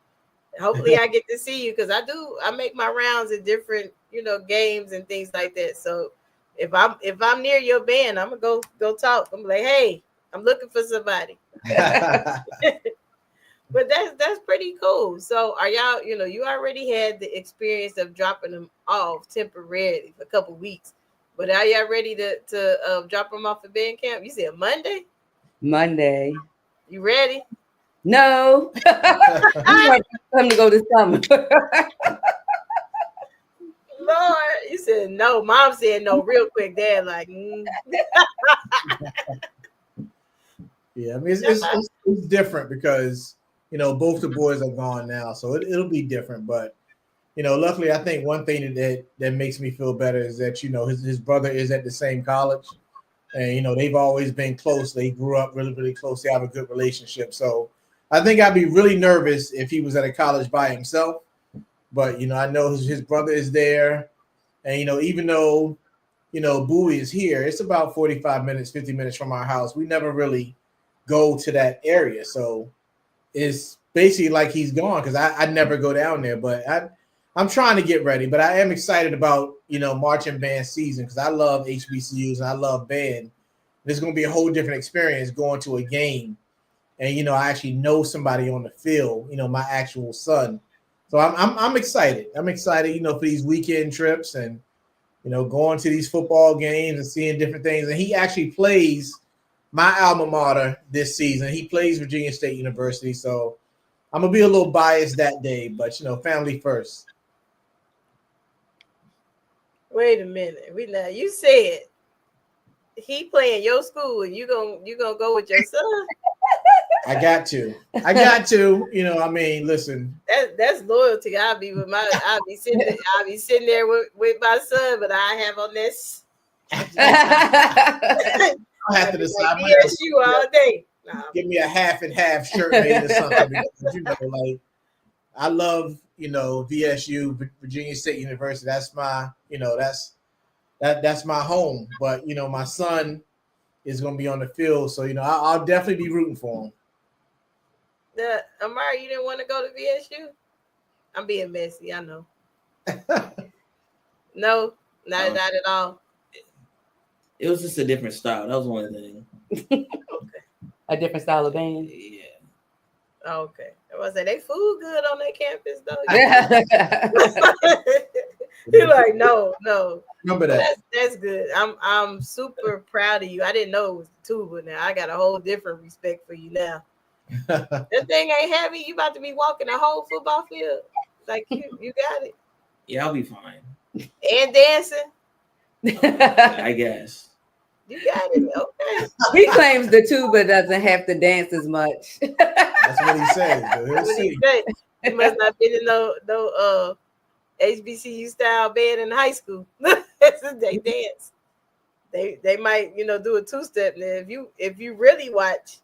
Hopefully, I get to see you because I make my rounds in different games and things like that. So if I'm near your band, I'm gonna go talk. I'm like, hey, I'm looking for somebody. But that's pretty cool. So are y'all, you already had the experience of dropping them off temporarily for a couple weeks, but are y'all ready to drop them off at band camp? You said Monday? Monday. You ready? No. I'm ready for him to go this summer. Lord, you said no. Mom said no real quick. Dad like, Yeah, I mean, it's different because, both the boys are gone now. So it'll be different. But, luckily, I think one thing that makes me feel better is that, his brother is at the same college. And, they've always been close. They grew up really, really close. They have a good relationship. So I think I'd be really nervous if he was at a college by himself. But, I know his brother is there. And, even though, Bowie is here, it's about 45 minutes, 50 minutes from our house. We never really go to that area. So it's basically like he's gone because I never go down there. But I'm trying to get ready. But I am excited about, marching band season because I love HBCUs and I love band. There's going to be a whole different experience going to a game. And, I actually know somebody on the field, my actual son. So I'm excited. I'm excited, for these weekend trips and, going to these football games and seeing different things. And he actually plays my alma mater this season. He plays Virginia State University. So I'm going to be a little biased that day, but, family first. Wait a minute. You said he playing your school and you gonna go with your son? I got to, listen. That's loyalty. I'll be sitting there with my son, but I have on this. I have to decide. BSU all day. Give me a half and half shirt made or something because I love VSU, Virginia State University. That's my that's my home. But my son is going to be on the field, so I'll definitely be rooting for him. Amari, you didn't want to go to VSU? I'm being messy, I know. No, not at all. It was just a different style. That was one thing. Okay. A different style of band. Yeah. Okay. I was saying they food good on their campus though. You're like, no. Remember that. That's good. I'm super proud of you. I didn't know it was the tuba. Now I got a whole different respect for you now. That thing ain't heavy. You about to be walking a whole football field. Like you got it. Yeah, I'll be fine. And dancing. I guess. You got it. Okay. He claims the tuba doesn't have to dance as much. That's what he says. He must not been in no HBCU style band in high school. They dance. They might do a two-step. Now if you really watch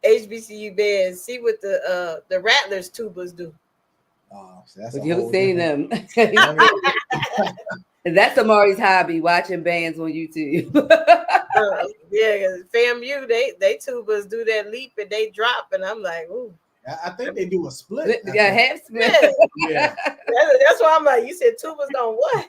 HBCU bands, see what the Rattlers tubas do. So that's but you've seen them. That's Amari's hobby, watching bands on YouTube. Yeah, because FAMU, they tubas do that leap and they drop, and I'm like, ooh. I think they do a split. Yeah, half split. Yeah. That's why I'm like, you said tubas don't what?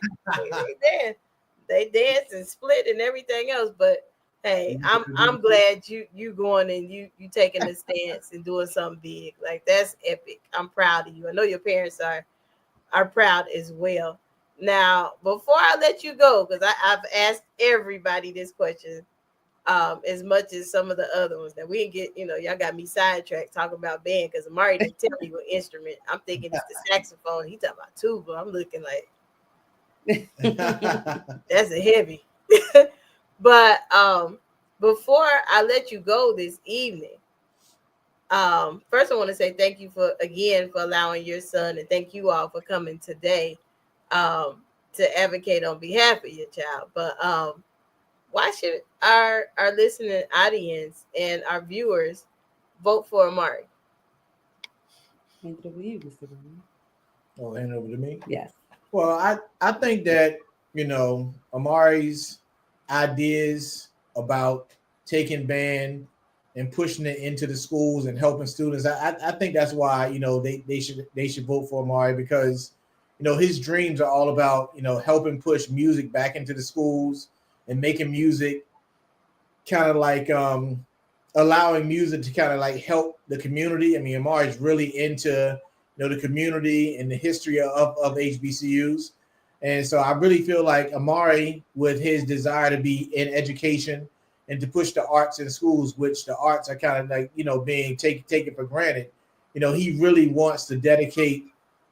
They dance and split and everything else. But hey, I'm glad you going and you taking the stance and doing something big. Like, that's epic. I'm proud of you. I know your parents are proud as well. Now, before I let you go, because I've asked everybody this question, as much as some of the other ones that we didn't get, y'all got me sidetracked talking about band because Amari didn't tell me what instrument. I'm thinking it's the saxophone. He talking about tuba. I'm looking like that's a heavy. But before I let you go this evening, first I want to say thank you for allowing your son, and thank you all for coming today to advocate on behalf of your child. But why should our listening audience and our viewers vote for Amari? Hand it over to you, Mr. Oh, hand it over to me? Yes. Well, I think that, Amari's ideas about taking band and pushing it into the schools and helping students, I think that's why, they should vote for Amari, because, his dreams are all about, helping push music back into the schools and making music kind of like allowing music to kind of like help the community. I mean, Amari is really into the community and the history of HBCUs. And so I really feel like Amari, with his desire to be in education and to push the arts in schools, which the arts are kind of like, being taken for granted, he really wants to dedicate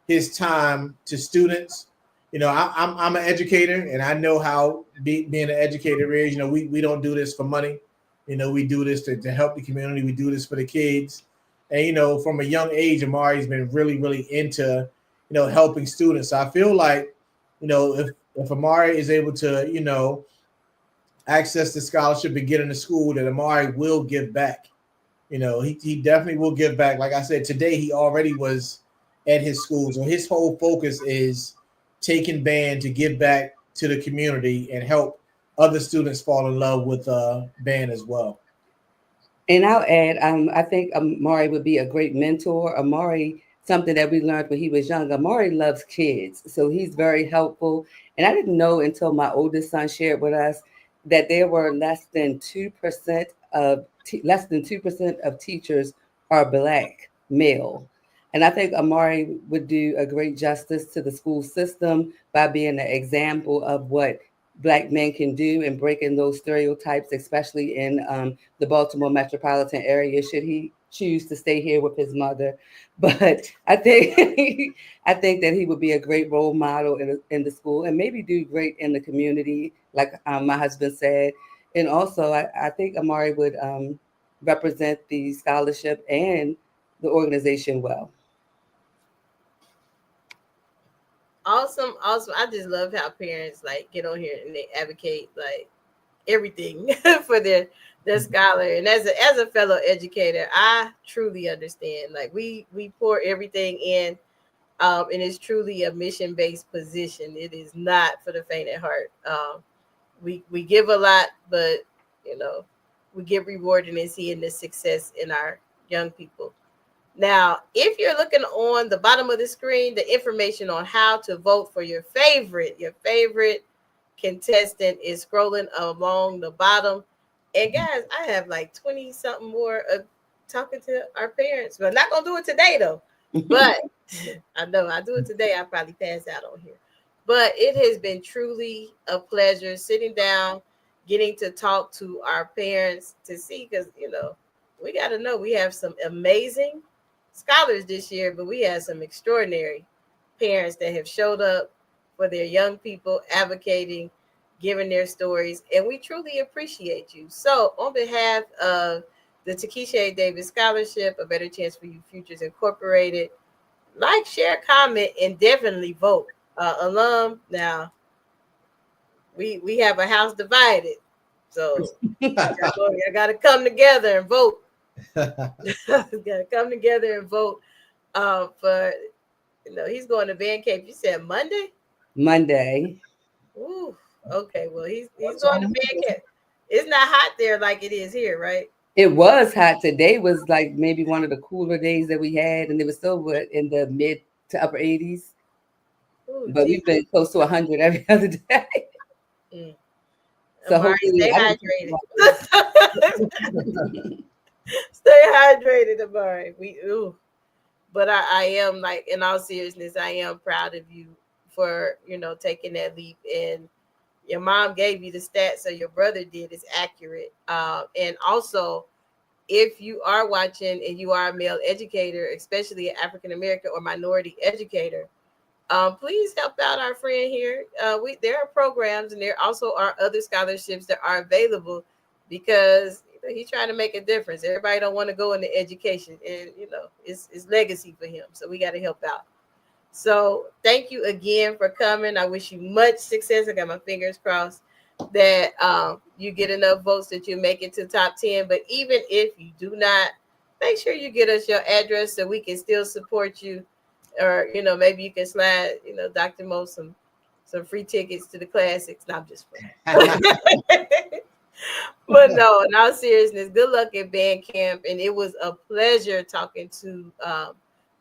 his time to students. I'm an educator, and I know how being an educator is. We don't do this for money. We do this to help the community. We do this for the kids. And, from a young age, Amari's been really, really into, helping students. So I feel like, if Amari is able to, access the scholarship and get into school, that Amari will give back. He definitely will give back. Like I said, today he already was at his school. So his whole focus is taking band to give back to the community and help other students fall in love with band as well. And I'll add, I think Amari would be a great mentor. Amari, something that we learned when he was young, Amari loves kids. So he's very helpful. And I didn't know until my oldest son shared with us that there were less than 2% of teachers are Black male. And I think Amari would do a great justice to the school system by being an example of what Black men can do and breaking those stereotypes, especially in the Baltimore metropolitan area, should he choose to stay here with his mother. But I think that he would be a great role model in the school and maybe do great in the community, like my husband said. And also, I think Amari would represent the scholarship and the organization well. Awesome. I just love how parents get on here and they advocate everything for their scholar. And as a fellow educator, I truly understand. We pour everything in, and it's truly a mission-based position. It is not for the faint at heart. We give a lot, but we get rewarded in seeing the success in our young people. Now, if you're looking on the bottom of the screen, the information on how to vote for your favorite contestant is scrolling along the bottom. And guys, I have 20 something more of talking to our parents, but I'm not gonna do it today though. But I know I do it today, I'll probably pass out on here. But it has been truly a pleasure sitting down, getting to talk to our parents to see, because we got to know we have some amazing scholars this year, but we have some extraordinary parents that have showed up for their young people, advocating, giving their stories, and we truly appreciate you. So on behalf of the Takesha Davis Scholarship, A Better Chance for You Futures Incorporated, share, comment, and definitely vote. Alum, now we have a house divided, so I got to come together and vote. Got to come together and vote for he's going to band camp. You said Monday? Monday. Ooh, okay. Well, he's going to band camp. It's not hot there like it is here, right? It was hot. Today was like maybe one of the cooler days that we had, and it was still in the mid to upper 80s. Ooh, but we've been close to 100 every other day. So Amari, hopefully, stay hydrated. Stay hydrated, Amari. But I am, like, in all seriousness, I am proud of you for, taking that leap. And your mom gave you the stats, so your brother did. It's accurate. And also, if you are watching and you are a male educator, especially an African-American or minority educator, please help out our friend here. There are programs, and there also are other scholarships that are available, because he's trying to make a difference. Everybody don't want to go into education, and it's legacy for him. So we got to help out. So thank you again for coming. I wish you much success. I got my fingers crossed that you get enough votes that you make it to top 10. But even if you do not, make sure you get us your address so we can still support you. Or, maybe you can slide, Dr. Mo some free tickets to the classics. No, I'm just playing. But no, in all seriousness, good luck at band camp. And it was a pleasure talking to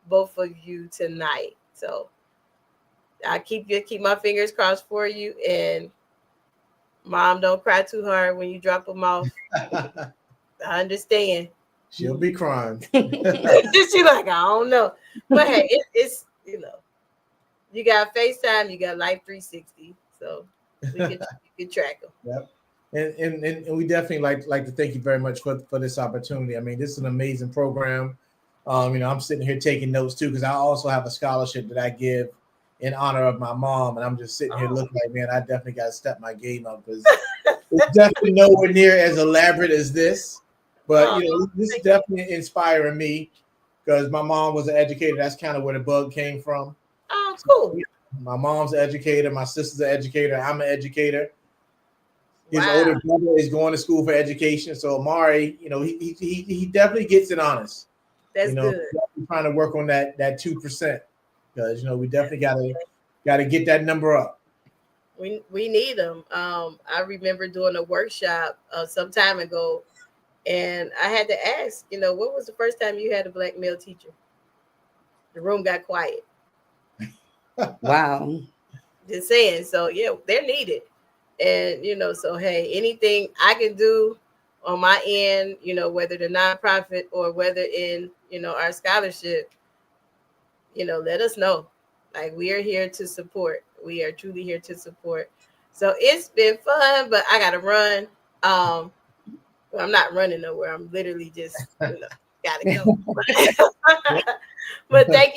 both of you tonight. So I keep my fingers crossed for you. And Mom, don't cry too hard when you drop them off. I understand. She'll be crying. She's like, I don't know. But hey, it's you got FaceTime, you got Life 360, so you can track them. Yep. And we definitely like to thank you very much for this opportunity. I mean, this is an amazing program. I'm sitting here taking notes too, because I also have a scholarship that I give in honor of my mom, and I'm just sitting here looking like, man, I definitely got to step my game up, because it's definitely nowhere near as elaborate as this. But this is definitely inspiring me, because my mom was an educator. That's kind of where the bug came from. Oh, cool. My mom's an educator. My sister's an educator. I'm an educator. His older brother is going to school for education. So Amari, he definitely gets it honest. That's good. We're trying to work on that 2%, because we definitely got to get that number up. We need them. I remember doing a workshop some time ago. And I had to ask, what was the first time you had a black male teacher? The room got quiet. Wow. Just saying. So, yeah, they're needed. And, so, hey, anything I can do on my end, whether the nonprofit or whether in, our scholarship, let us know. Like, we are here to support. We are truly here to support. So it's been fun, but I got to run. I'm not running nowhere. I'm literally just gotta go. But thank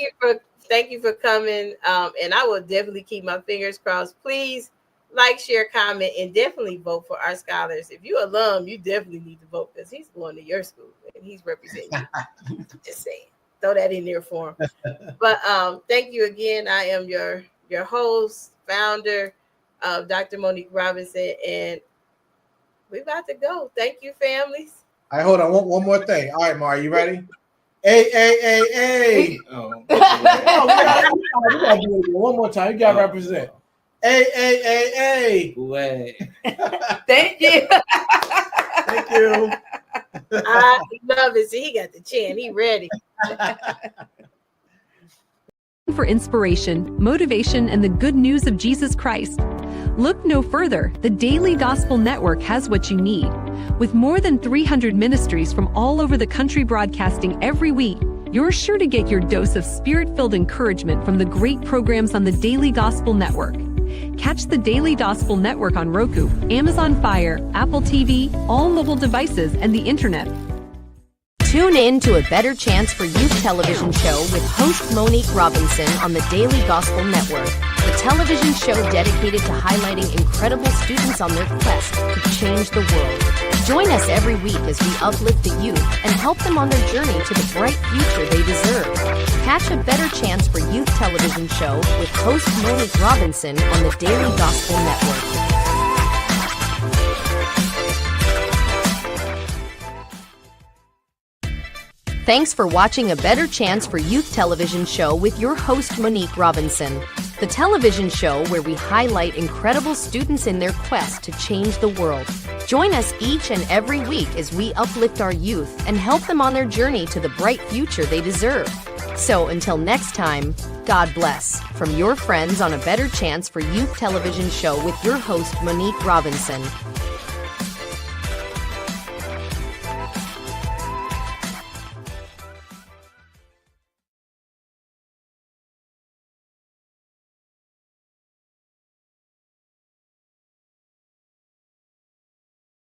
you for coming. And I will definitely keep my fingers crossed. Please like, share, comment, and definitely vote for our scholars. If you're alum, you definitely need to vote, because he's going to your school and he's representing you. Just saying. Throw that in there for him. But thank you again. I am your host, founder of Dr. Monique Robinson, and we're about to go. Thank you, families. All right, hold on. One more thing. All right, Mari, you ready? A. Oh, we gotta do it one more time. You gotta represent. A. Thank you. Thank you. I love it. See, he got the chin. He ready. For inspiration, motivation, and the good news of Jesus Christ, look no further. The Daily Gospel Network has what you need. With more than 300 ministries from all over the country broadcasting every week, you're sure to get your dose of spirit-filled encouragement from the great programs on the Daily Gospel Network. Catch the Daily Gospel Network on Roku, Amazon Fire, Apple TV, all mobile devices, and the internet. Tune in to A Better Chance for Youth television show with host Monique Robinson on the Daily Gospel Network, the television show dedicated to highlighting incredible students on their quest to change the world. Join us every week as we uplift the youth and help them on their journey to the bright future they deserve. Catch A Better Chance for Youth television show with host Monique Robinson on the Daily Gospel Network. Thanks for watching A Better Chance for Youth television show with your host, Monique Robinson. The television show where we highlight incredible students in their quest to change the world. Join us each and every week as we uplift our youth and help them on their journey to the bright future they deserve. So until next time, God bless. From your friends on A Better Chance for Youth television show with your host, Monique Robinson.